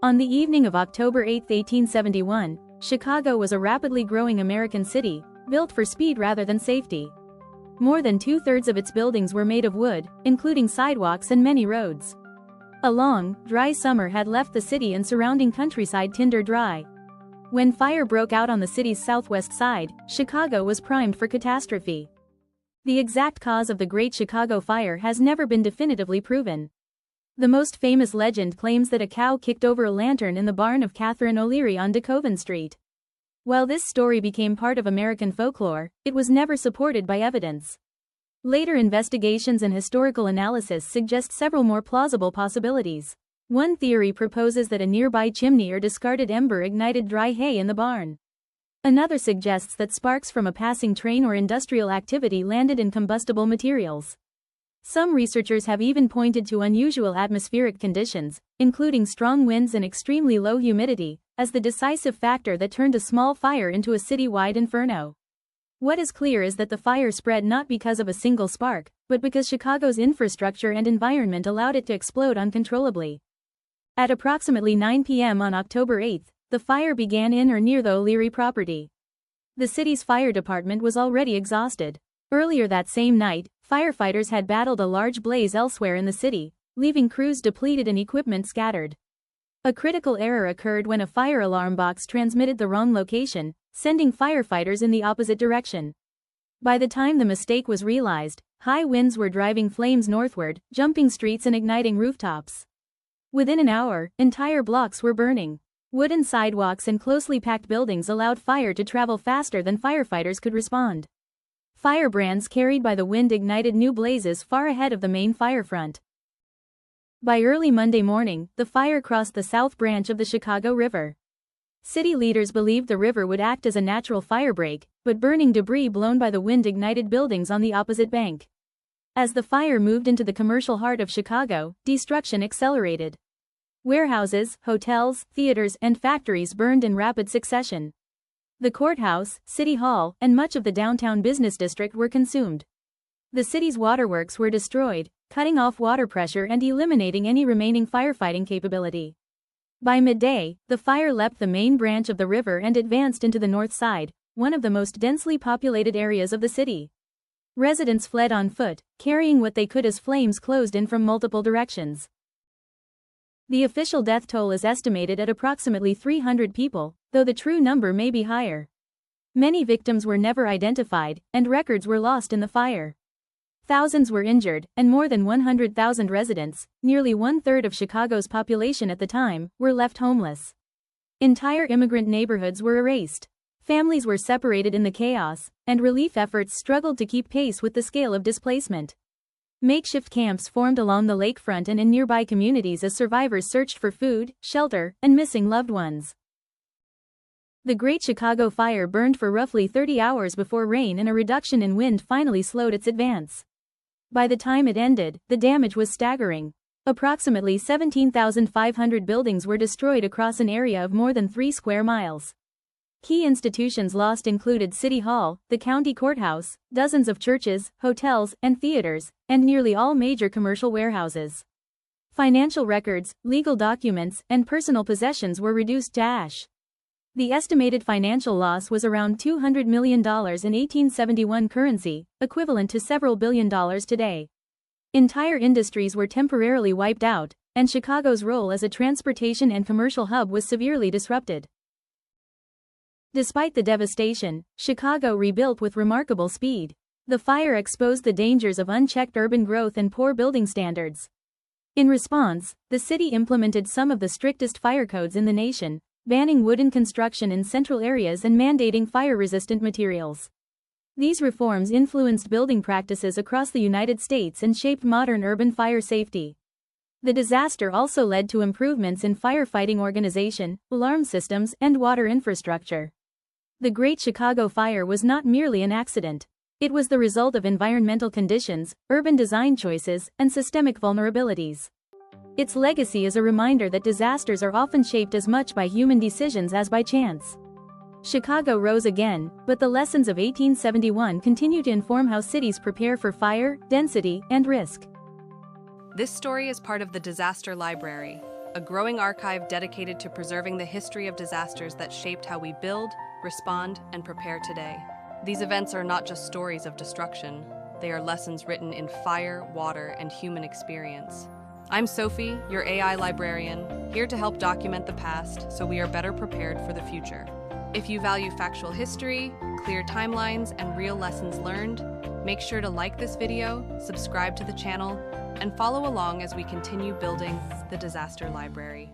On the evening of October 8, 1871, Chicago was a rapidly growing American city, built for speed rather than safety. More than two-thirds of its buildings were made of wood, including sidewalks and many roads. A long, dry summer had left the city and surrounding countryside tinder dry. When fire broke out on the city's southwest side, Chicago was primed for catastrophe. The exact cause of the Great Chicago Fire has never been definitively proven. The most famous legend claims that a cow kicked over a lantern in the barn of Catherine O'Leary on DeKoven Street. While this story became part of American folklore, it was never supported by evidence. Later investigations and historical analysis suggest several more plausible possibilities. One theory proposes that a nearby chimney or discarded ember ignited dry hay in the barn. Another suggests that sparks from a passing train or industrial activity landed in combustible materials. Some researchers have even pointed to unusual atmospheric conditions, including strong winds and extremely low humidity, as the decisive factor that turned a small fire into a city-wide inferno. What is clear is that the fire spread not because of a single spark, but because Chicago's infrastructure and environment allowed it to explode uncontrollably. At approximately 9 p.m. on October 8, the fire began in or near the O'Leary property. The city's fire department was already exhausted. Earlier that same night, firefighters had battled a large blaze elsewhere in the city, leaving crews depleted and equipment scattered. A critical error occurred when a fire alarm box transmitted the wrong location, sending firefighters in the opposite direction. By the time the mistake was realized, high winds were driving flames northward, jumping streets and igniting rooftops. Within an hour, entire blocks were burning. Wooden sidewalks and closely packed buildings allowed fire to travel faster than firefighters could respond. Firebrands carried by the wind ignited new blazes far ahead of the main fire front. By early Monday morning, the fire crossed the South Branch of the Chicago River. City leaders believed the river would act as a natural firebreak, but burning debris blown by the wind ignited buildings on the opposite bank. As the fire moved into the commercial heart of Chicago, destruction accelerated. Warehouses, hotels, theaters, and factories burned in rapid succession. The courthouse, city hall, and much of the downtown business district were consumed. The city's waterworks were destroyed, cutting off water pressure and eliminating any remaining firefighting capability. By midday, the fire leapt the main branch of the river and advanced into the north side, one of the most densely populated areas of the city. Residents fled on foot, carrying what they could as flames closed in from multiple directions. The official death toll is estimated at approximately 300 people, though the true number may be higher. Many victims were never identified, and records were lost in the fire. Thousands were injured, and more than 100,000 residents, nearly one-third of Chicago's population at the time, were left homeless. Entire immigrant neighborhoods were erased. Families were separated in the chaos, and relief efforts struggled to keep pace with the scale of displacement. Makeshift camps formed along the lakefront and in nearby communities as survivors searched for food, shelter, and missing loved ones. The Great Chicago Fire burned for roughly 30 hours before rain and a reduction in wind finally slowed its advance. By the time it ended, the damage was staggering. Approximately 17,500 buildings were destroyed across an area of more than 3 square miles. Key institutions lost included City Hall, the county courthouse, dozens of churches, hotels, and theaters, and nearly all major commercial warehouses. Financial records, legal documents, and personal possessions were reduced to ash. The estimated financial loss was around $200 million in 1871 currency, equivalent to several billion dollars today. Entire industries were temporarily wiped out, and Chicago's role as a transportation and commercial hub was severely disrupted. Despite the devastation, Chicago rebuilt with remarkable speed. The fire exposed the dangers of unchecked urban growth and poor building standards. In response, the city implemented some of the strictest fire codes in the nation, banning wooden construction in central areas and mandating fire-resistant materials. These reforms influenced building practices across the United States and shaped modern urban fire safety. The disaster also led to improvements in firefighting organization, alarm systems, and water infrastructure. The Great Chicago Fire was not merely an accident. It was the result of environmental conditions, urban design choices, and systemic vulnerabilities. Its legacy is a reminder that disasters are often shaped as much by human decisions as by chance. Chicago rose again, but the lessons of 1871 continue to inform how cities prepare for fire, density, and risk. This story is part of the Disaster Library, a growing archive dedicated to preserving the history of disasters that shaped how we build, respond, and prepare today. These events are not just stories of destruction, they are lessons written in fire, water, and human experience. I'm Sophie, your AI librarian, here to help document the past so we are better prepared for the future. If you value factual history, clear timelines, and real lessons learned, make sure to like this video, subscribe to the channel, and follow along as we continue building the Disaster Library.